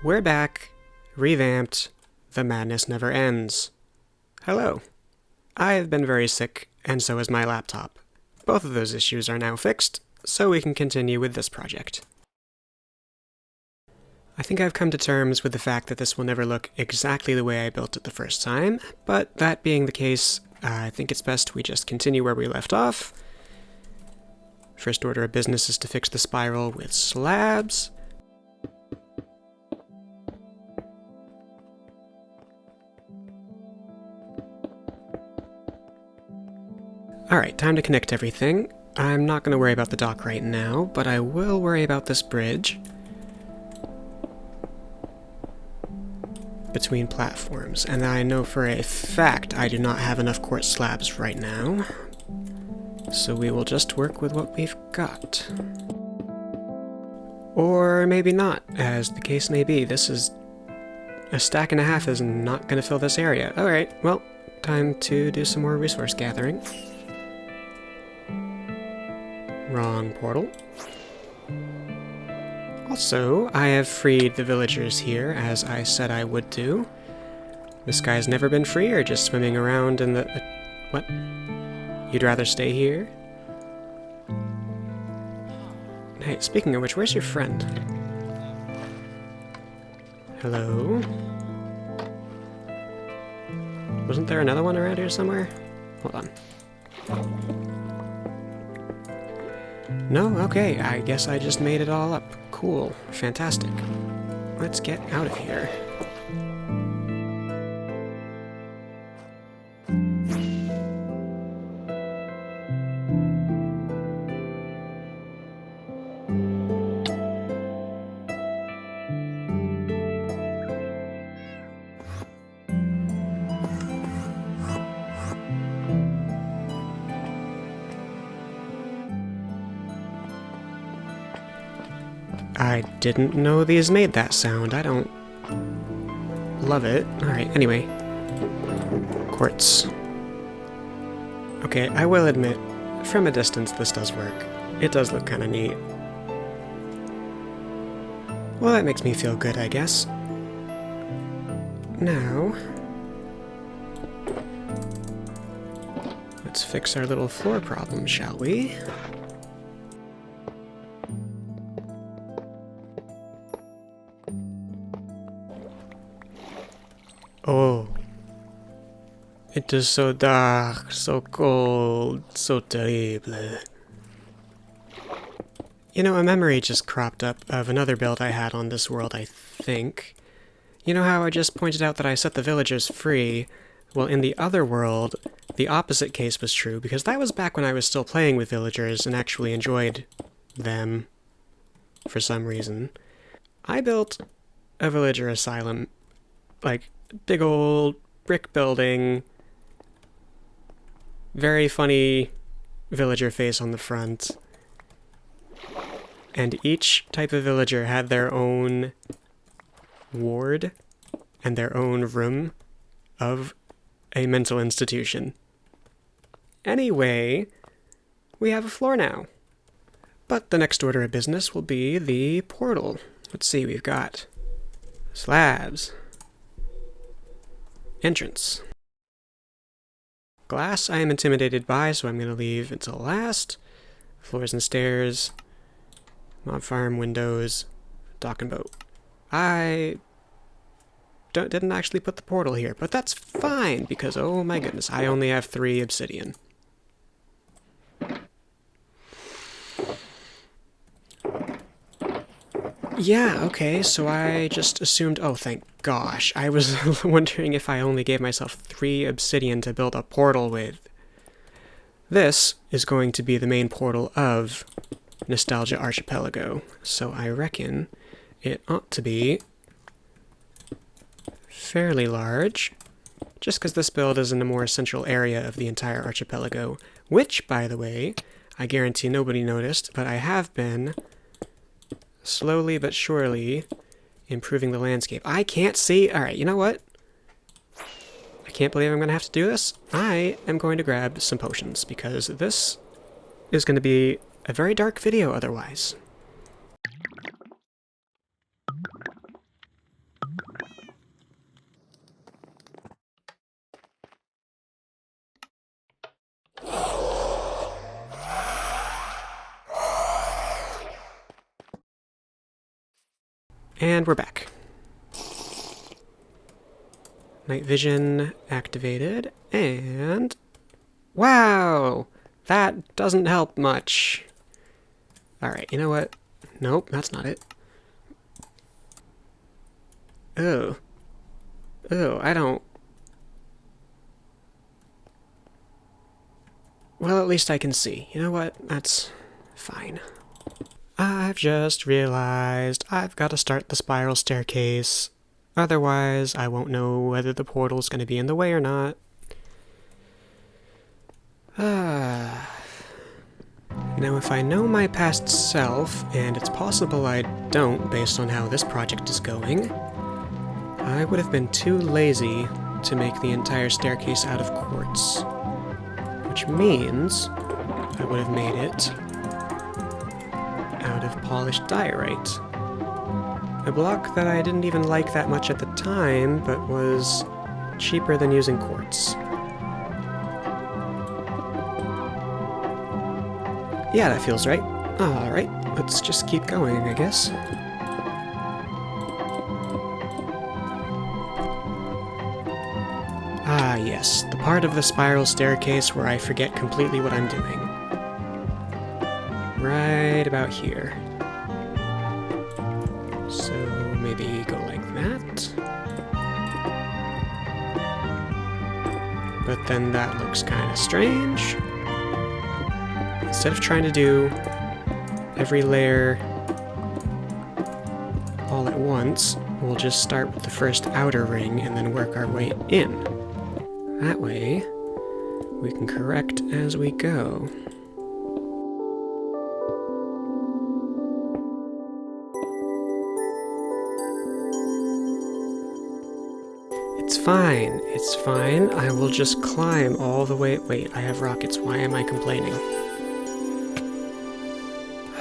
We're back, revamped, the madness never ends. Hello. I've been very sick, and so has my laptop. Both of those issues are now fixed, so we can continue with this project. I think I've come to terms with the fact that this will never look exactly the way I built it the first time, but that being the case, I think it's best we just continue where we left off. First order of business is to fix the spiral with slabs. Alright, time to connect everything. I'm not going to worry about the dock right now, but I will worry about this bridge between platforms. And I know for a fact I do not have enough quartz slabs right now, so we will just work with what we've got. Or maybe not, as the case may be. This is a stack and a half is not going to fill this area. Alright, well, time to do some more resource gathering. Wrong portal. Also, I have freed the villagers here, as I said I would do. This guy's never been free, or just swimming around in the... what? You'd rather stay here? Hey, speaking of which, where's your friend? Hello? Wasn't there another one around here somewhere? Hold on. No? Okay, I guess I just made it all up. Cool. Fantastic. Let's get out of here. I didn't know these made that sound. I don't love it. Alright, anyway. Quartz. Okay, I will admit, from a distance this does work. It does look kind of neat. Well, that makes me feel good, I guess. Now, let's fix our little floor problem, shall we? Oh, it is so dark, so cold, so terrible. You know, a memory just cropped up of another build I had on this world, I think. You know how I just pointed out that I set the villagers free? Well, in the other world, the opposite case was true, because that was back when I was still playing with villagers and actually enjoyed them, for some reason. I built a villager asylum, like, big old brick building, very funny villager face on the front, and each type of villager had their own ward and their own room of a mental institution. Anyway, we have a floor now. But the next order of business will be the portal. Let's see, we've got slabs. Entrance. Glass I am intimidated by, so I'm going to leave until last. Floors and stairs. Mob farm, windows, dock and boat. I didn't actually put the portal here, but that's fine, because oh my goodness, I only have 3 obsidian. Yeah, okay, so I just assumed... oh, thank gosh. I was wondering if I only gave myself 3 obsidian to build a portal with. This is going to be the main portal of Nostalgia Archipelago, so I reckon it ought to be fairly large, just because this build is in a more central area of the entire archipelago, which, by the way, I guarantee nobody noticed, but I have been slowly but surely improving the landscape. I can't see... alright, you know what? I can't believe I'm going to have to do this. I am going to grab some potions, because this is going to be a very dark video otherwise. And we're back. Night vision activated, and... wow! That doesn't help much. Alright, you know what? Nope, that's not it. Oh. Oh, I don't... well, at least I can see. You know what? That's fine. I've just realized I've got to start the spiral staircase. Otherwise, I won't know whether the portal's going to be in the way or not. Now, if I know my past self, and it's possible I don't based on how this project is going, I would have been too lazy to make the entire staircase out of quartz. Which means I would have made it out of polished diorite. A block that I didn't even like that much at the time, but was cheaper than using quartz. Yeah, that feels right. Alright, let's just keep going, I guess. Ah, yes, the part of the spiral staircase where I forget completely what I'm doing. Right about here. So maybe go like that. But then that looks kind of strange. Instead of trying to do every layer all at once, we'll just start with the first outer ring and then work our way in. That way, we can correct as we go. It's fine, I will just climb all the way— wait, I have rockets, why am I complaining?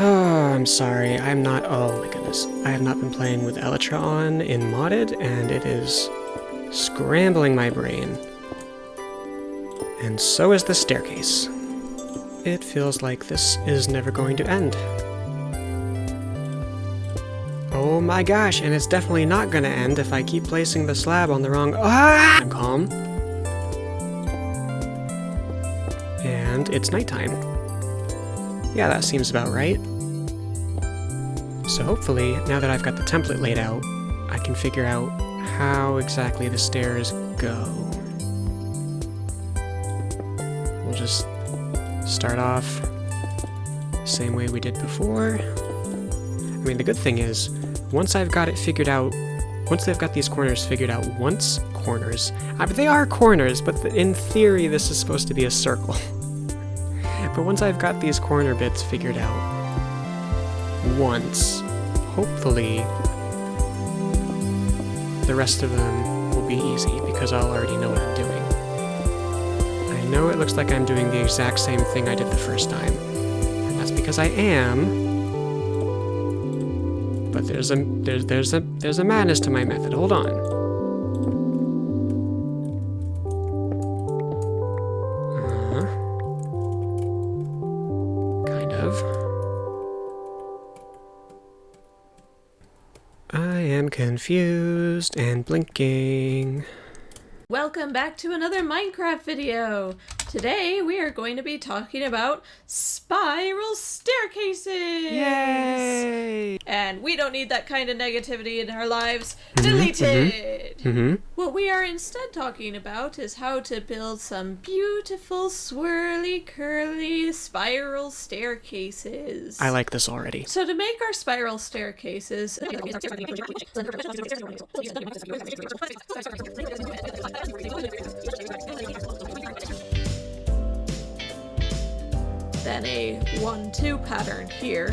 Oh, I'm sorry, I'm not— oh my goodness. I have not been playing with Elytra on in modded, and it is scrambling my brain. And so is the staircase. It feels like this is never going to end. Oh my gosh, and it's definitely not gonna end if I keep placing the slab on the wrong— ah! I'm calm. And it's nighttime. Yeah, that seems about right. So hopefully, now that I've got the template laid out, I can figure out how exactly the stairs go. We'll just start off the same way we did before. I mean, the good thing is, once I've got it figured out, once they've got these corners figured out, corners, but they are corners, but in theory this is supposed to be a circle. But once I've got these corner bits figured out once, hopefully the rest of them will be easy because I'll already know what I'm doing. I know it looks like I'm doing the exact same thing I did the first time, and that's because I am. But there's a madness to my method. Hold on. Kind of. I am confused and blinking. Welcome back to another Minecraft video. Today we are going to be talking about spiral staircases. Yay! And we don't need that kind of negativity in our lives. Deleted! What we are instead talking about is how to build some beautiful swirly curly spiral staircases. I like this already. So to make our spiral staircases, then a 1-2 pattern here.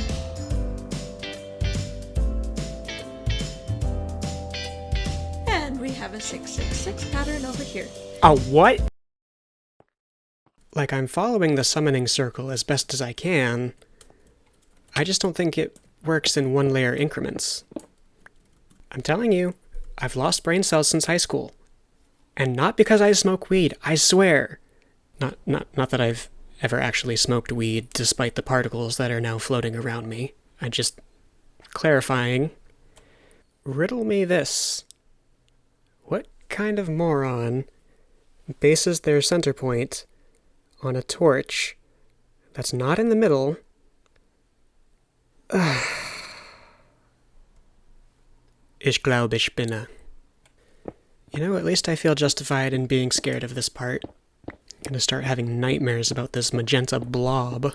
And we have a 6-6-6 pattern over here. A what? Like, I'm following the summoning circle as best as I can. I just don't think it works in one layer increments. I'm telling you, I've lost brain cells since high school. And not because I smoke weed, I swear. Not that I've ever actually smoked weed, despite the particles that are now floating around me. I just... clarifying. riddle me this. What kind of moron bases their center point on a torch that's not in the middle? Ich glaube, ich binne. You know, at least I feel justified in being scared of this part. I'm gonna start having nightmares about this magenta blob.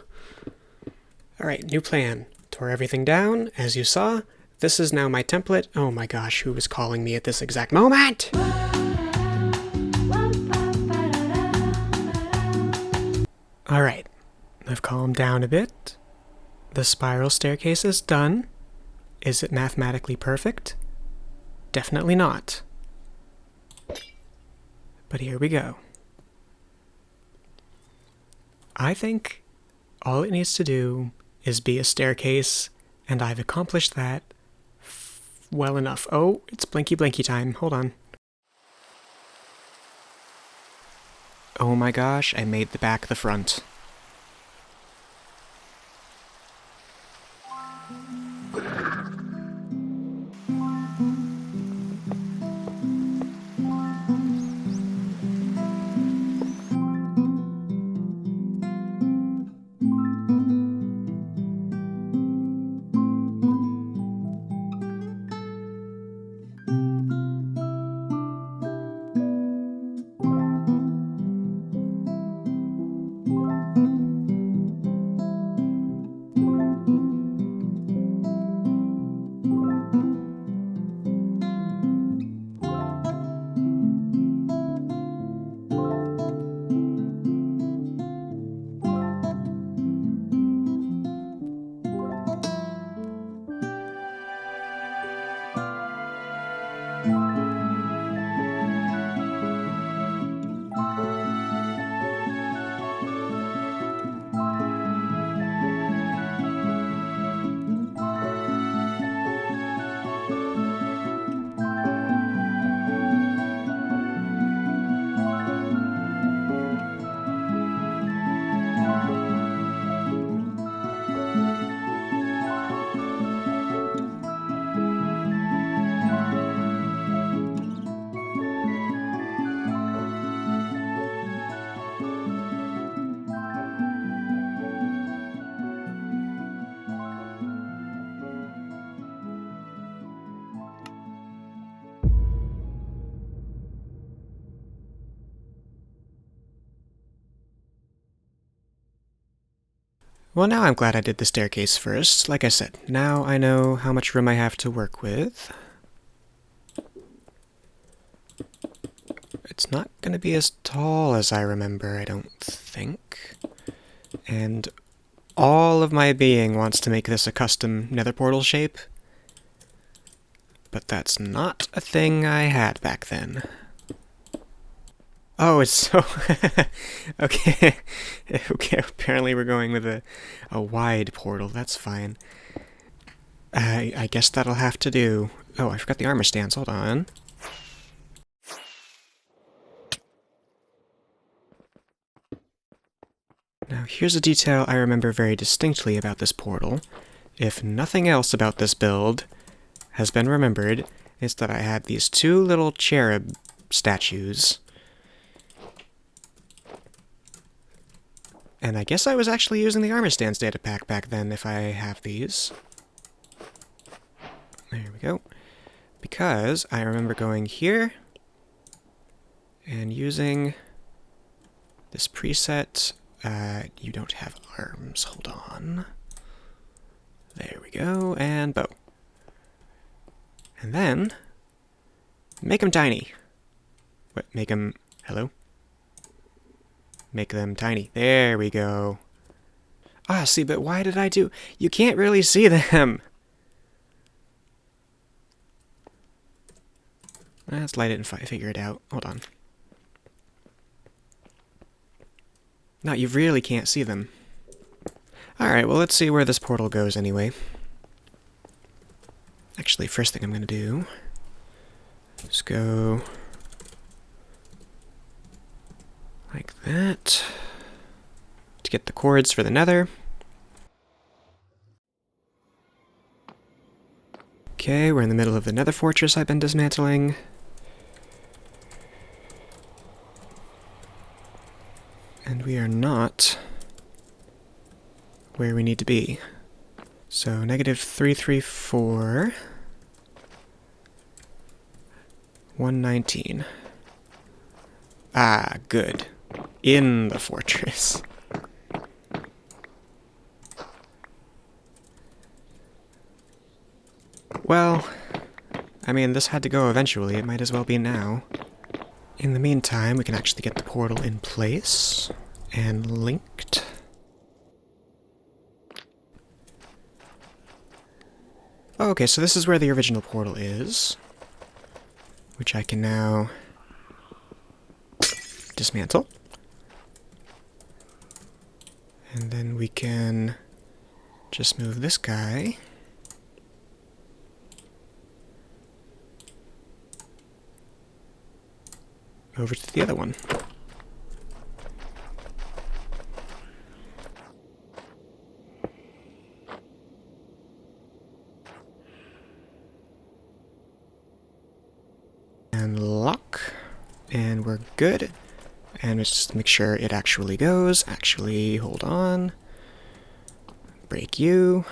Alright, new plan. Tore everything down, as you saw. This is now my template. Oh my gosh, who is calling me at this exact moment? Alright, I've calmed down a bit. The spiral staircase is done. Is it mathematically perfect? Definitely not. But here we go. I think all it needs to do is be a staircase, and I've accomplished that well enough. Oh, it's blinky blinky time. Hold on. Oh my gosh, I made the back the front. Well, now I'm glad I did the staircase first. Like I said, now I know how much room I have to work with. It's not going to be as tall as I remember, I don't think. And all of my being wants to make this a custom nether portal shape. But that's not a thing I had back then. Oh, it's so... okay. Okay, apparently we're going with a wide portal. That's fine. I guess that'll have to do. Oh, I forgot the armor stands. Hold on. Now, here's a detail I remember very distinctly about this portal. If nothing else about this build has been remembered, it's that I had these two little cherub statues. And I guess I was actually using the armor stands data pack back then if I have these. There we go. Because I remember going here and using this preset. You don't have arms. Hold on. There we go. And bow. And then make them tiny. What? Make them... Hello? Make them tiny. There we go. Ah, see, but why did I do... You can't really see them! Let's light it and figure it out. Hold on. No, you really can't see them. Alright, well, let's see where this portal goes anyway. Actually, first thing I'm going to do is go like that to get the cords for the nether. Okay, we're in the middle of the nether fortress I've been dismantling. And we are not where we need to be. So, negative 334. 119. Ah, good. In the fortress. Well, I mean, this had to go eventually. It might as well be now. In the meantime, we can actually get the portal in place and linked. Oh, okay, so this is where the original portal is, which I can now dismantle. And then we can just move this guy over to the other one. And lock. And we're good. And let's just make sure it actually goes. Actually, hold on. Break you.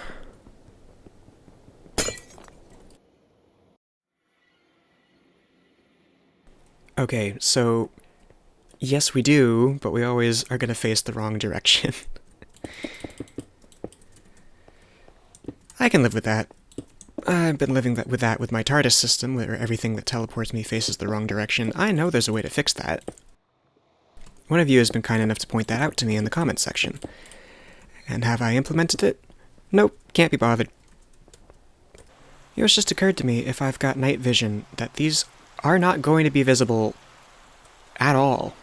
Okay, so yes we do, but we always are gonna face the wrong direction. I can live with that. I've been living with that with my TARDIS system, where everything that teleports me faces the wrong direction. I know there's a way to fix that. One of you has been kind enough to point that out to me in the comments section. And have I implemented it? Nope, can't be bothered. It was just occurred to me, if I've got night vision, that these are not going to be visible at all.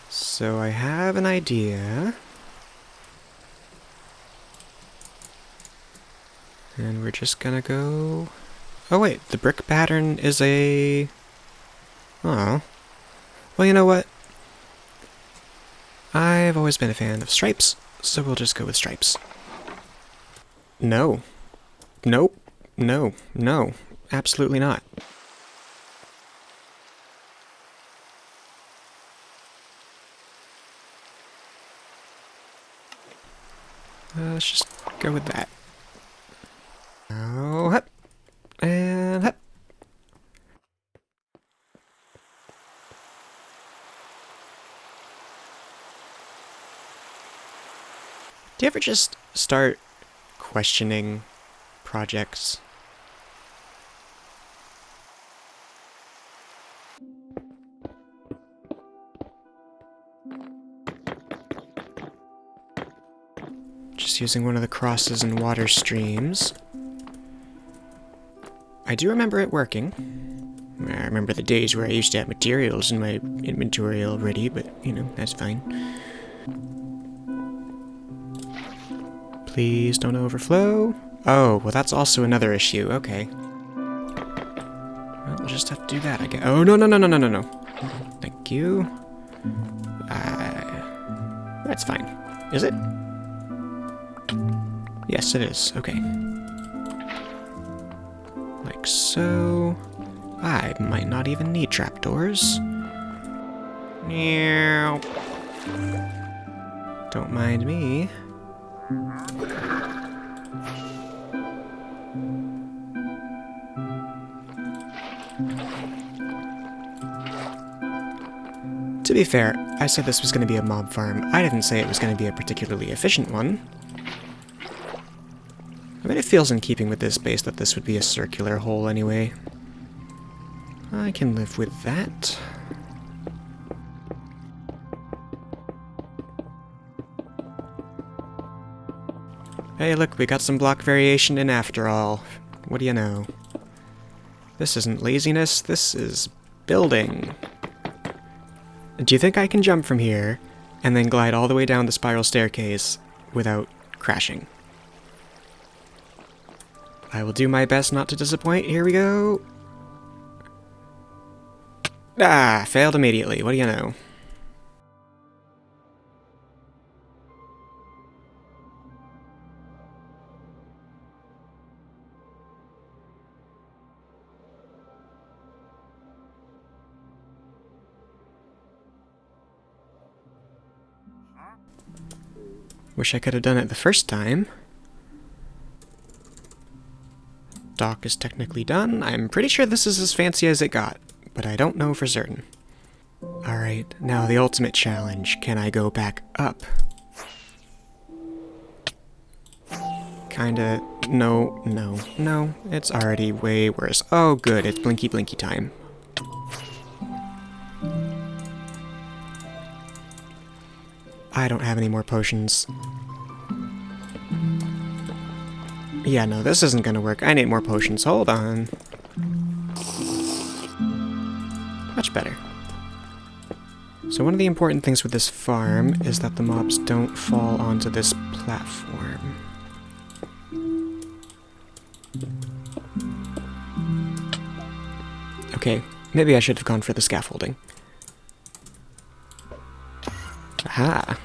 So I have an idea. And we're just gonna go... Oh wait, the brick pattern is a... Oh. Well, you know what? I've always been a fan of stripes, so we'll just go with stripes. No. Nope. No. No. Absolutely not. Let's just go with that. Oh, hup. And hup. Do you ever just start questioning projects? Just using one of the crosses and water streams. I do remember it working. I remember the days where I used to have materials in my inventory already, but, you know, that's fine. Please don't overflow. Oh, well that's also another issue. Okay. Well, we'll just have to do that, I guess. Oh, no, no, no, no, no, no, no. Thank you. That's fine. Is it? Yes, it is. Okay. Like so. I might not even need trapdoors. Meow. Don't mind me. To be fair, I said this was going to be a mob farm. I didn't say it was going to be a particularly efficient one. I mean, it feels in keeping with this base that this would be a circular hole anyway. I can live with that. Hey, look, we got some block variation in after all. What do you know? This isn't laziness, this is building. Do you think I can jump from here and then glide all the way down the spiral staircase without crashing? I will do my best not to disappoint. Here we go. Ah, failed immediately. What do you know? Wish I could have done it the first time. Dock is technically done. I'm pretty sure this is as fancy as it got, but I don't know for certain. Alright, now the ultimate challenge. Can I go back up? Kinda... No. It's already way worse. Oh, good. It's blinky blinky time. I don't have any more potions. Yeah, no, this isn't gonna work. I need more potions. Hold on. Much better. So one of the important things with this farm is that the mobs don't fall onto this platform. Okay, maybe I should have gone for the scaffolding. Aha!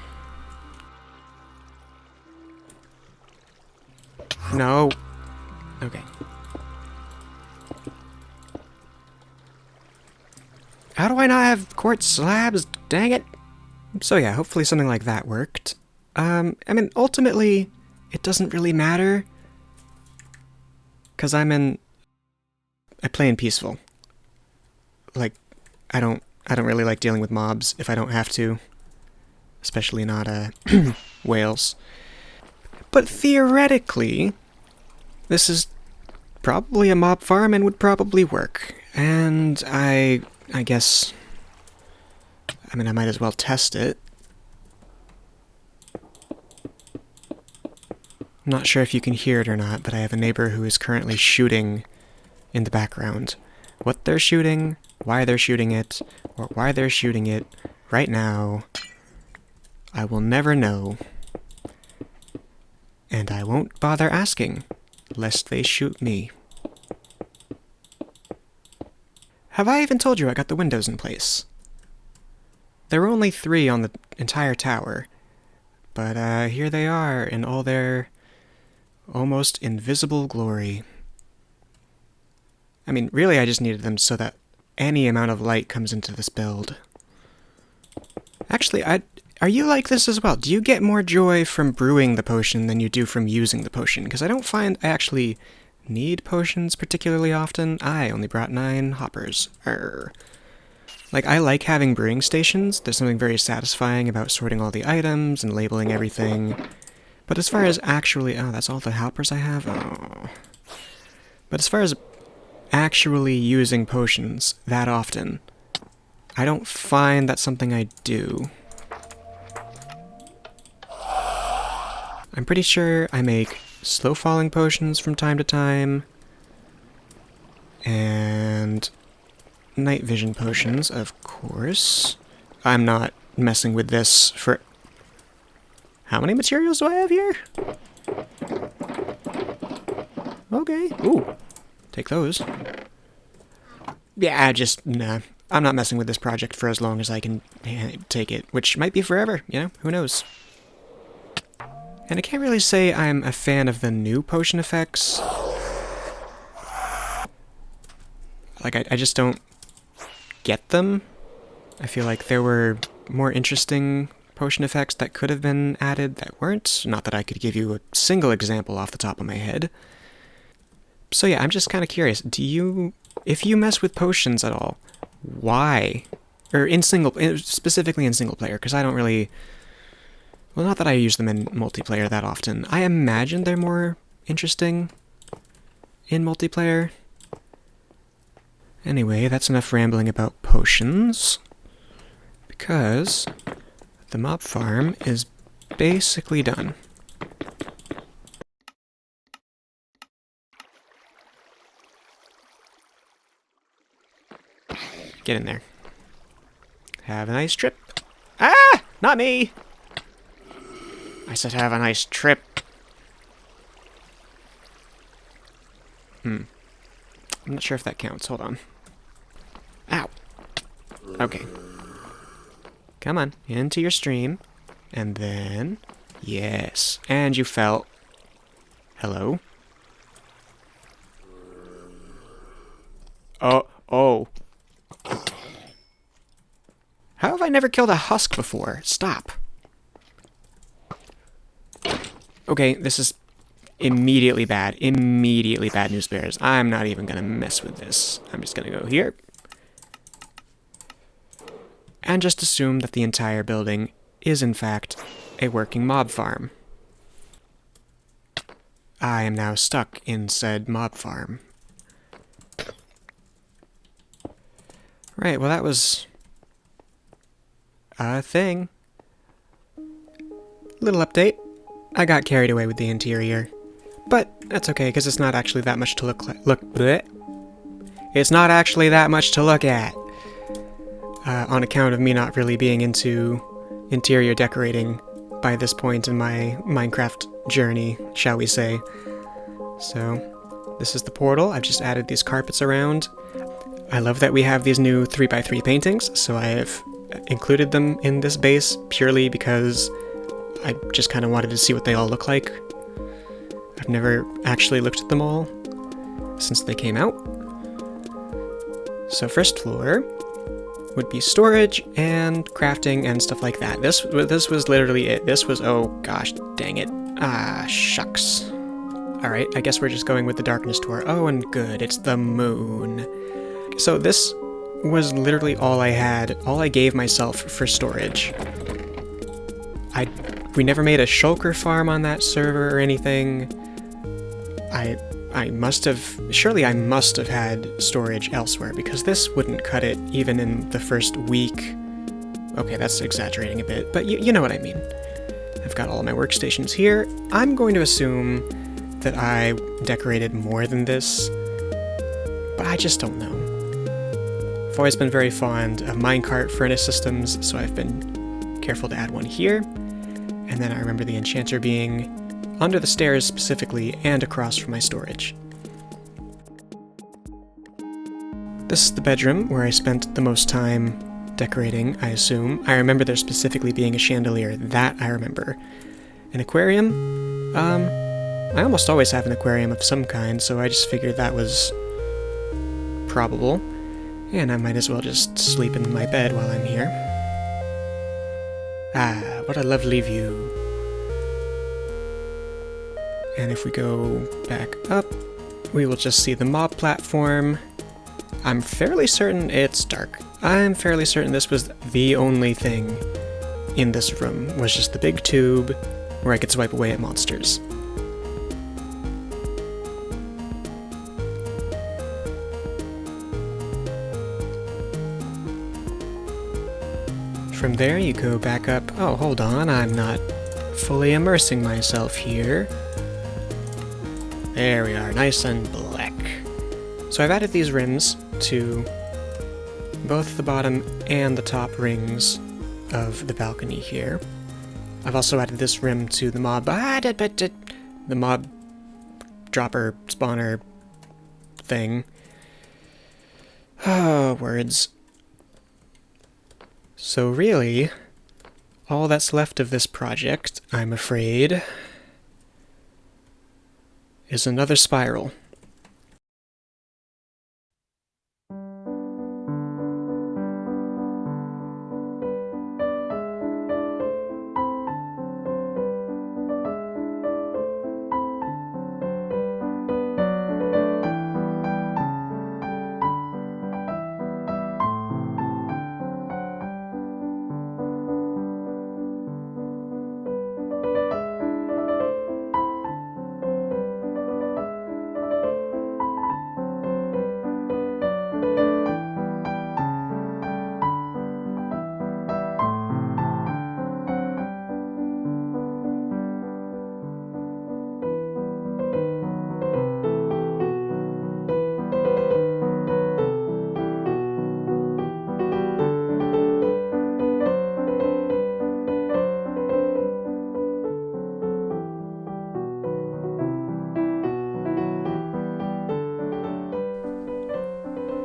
No. Okay. How do I not have quartz slabs? Dang it! So yeah, hopefully something like that worked. I mean, ultimately, it doesn't really matter. 'Cause I play in peaceful. Like, I don't really like dealing with mobs if I don't have to. Especially not, whales. But theoretically, this is probably a mob farm and would probably work. And I guess... I mean, I might as well test it. I'm not sure if you can hear it or not, but I have a neighbor who is currently shooting in the background. What they're shooting, why they're shooting it, or why they're shooting it right now, I will never know. And I won't bother asking, lest they shoot me. Have I even told you I got the windows in place? There were only 3 on the entire tower, but here they are in all their almost invisible glory. I mean, really I just needed them so that any amount of light comes into this build. Actually, are you like this as well? Do you get more joy from brewing the potion than you do from using the potion? Because I don't find I actually need potions particularly often. I only brought 9 hoppers. Like, I like having brewing stations. There's something very satisfying about sorting all the items and labeling everything. But as far as actually... Oh, that's all the hoppers I have? Oh. But as far as actually using potions that often, I don't find that's something I do. I'm pretty sure I make slow-falling potions from time to time, and night vision potions, of course. I'm not messing with this for... How many materials do I have here? Okay. Ooh. Take those. Yeah, nah. I'm not messing with this project for as long as I can take it, which might be forever, you know? Who knows? And I can't really say I'm a fan of the new potion effects. Like, I just don't get them. I feel like there were more interesting potion effects that could have been added that weren't. Not that I could give you a single example off the top of my head. So yeah, I'm just kind of curious. If you mess with potions at all, why? Or specifically in single player, because I don't really... Well, not that I use them in multiplayer that often. I imagine they're more interesting in multiplayer. Anyway, that's enough rambling about potions, because the mob farm is basically done. Get in there. Have a nice trip. Ah! Not me! I said have a nice trip. I'm not sure if that counts. Hold on. Ow. Okay. Come on. Into your stream. And then... Yes. And you fell. Hello? Oh. How have I never killed a husk before? Stop. Okay, this is immediately bad news bears. I'm not even gonna mess with this. I'm just gonna go here. And just assume that the entire building is in fact a working mob farm. I am now stuck in said mob farm. Right, well that was a thing. Little update. I got carried away with the interior. But that's okay, because it's not actually that much to It's not actually that much to look at. On account of me not really being into interior decorating by this point in my Minecraft journey, shall we say. So, this is the portal. I've just added these carpets around. I love that we have these new 3x3 paintings, so I have included them in this base purely because I just kind of wanted to see what they all look like. I've never actually looked at them all since they came out. So first floor would be storage and crafting and stuff like that. This was literally it. This was, oh gosh, dang it. Ah, shucks. Alright, I guess we're just going with the darkness tour. Oh, and good, it's the moon. So this was literally all I had, all I gave myself for storage. We never made a shulker farm on that server or anything. I must have had storage elsewhere, because this wouldn't cut it even in the first week. Okay, that's exaggerating a bit, but you know what I mean. I've got all of my workstations here. I'm going to assume that I decorated more than this, but I just don't know. I've always been very fond of minecart furnace systems, so I've been careful to add one here. And then I remember the enchanter being under the stairs specifically and across from my storage. This is the bedroom where I spent the most time decorating, I assume. I remember there specifically being a chandelier. That I remember. An aquarium? I almost always have an aquarium of some kind, so I just figured that was probable. And I might as well just sleep in my bed while I'm here. Ah, what a lovely view. And if we go back up, we will just see the mob platform. I'm fairly certain it's dark. I'm fairly certain this was the only thing in this room, was just the big tube where I could swipe away at monsters. From there you go back up. Oh, hold on, I'm not fully immersing myself here. There we are, nice and black. So I've added these rims to both the bottom and the top rings of the balcony here. I've also added this rim to the mob, the mob dropper spawner thing. Oh, words. So really, all that's left of this project, I'm afraid, is another spiral.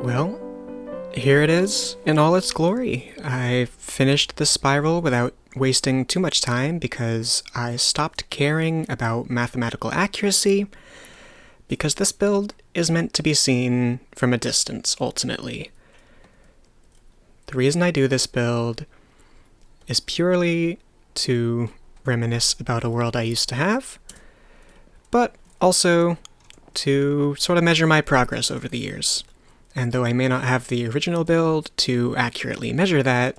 Well, here it is in all its glory. I finished the spiral without wasting too much time because I stopped caring about mathematical accuracy, because this build is meant to be seen from a distance, ultimately. The reason I do this build is purely to reminisce about a world I used to have, but also to sort of measure my progress over the years. And though I may not have the original build to accurately measure that,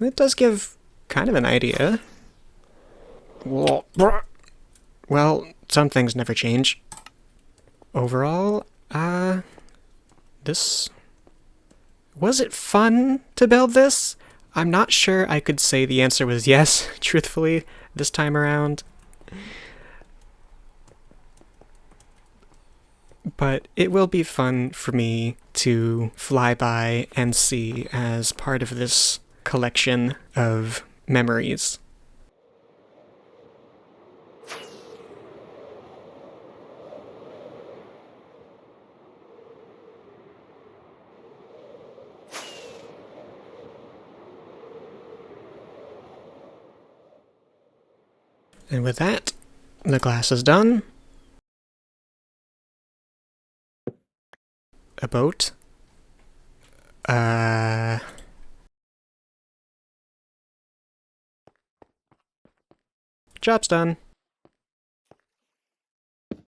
it does give kind of an idea. Well, some things never change. Overall, was it fun to build this? I'm not sure I could say the answer was yes, truthfully, this time around. But it will be fun for me to fly by and see as part of this collection of memories. And with that, the glass is done. A boat. Job's done.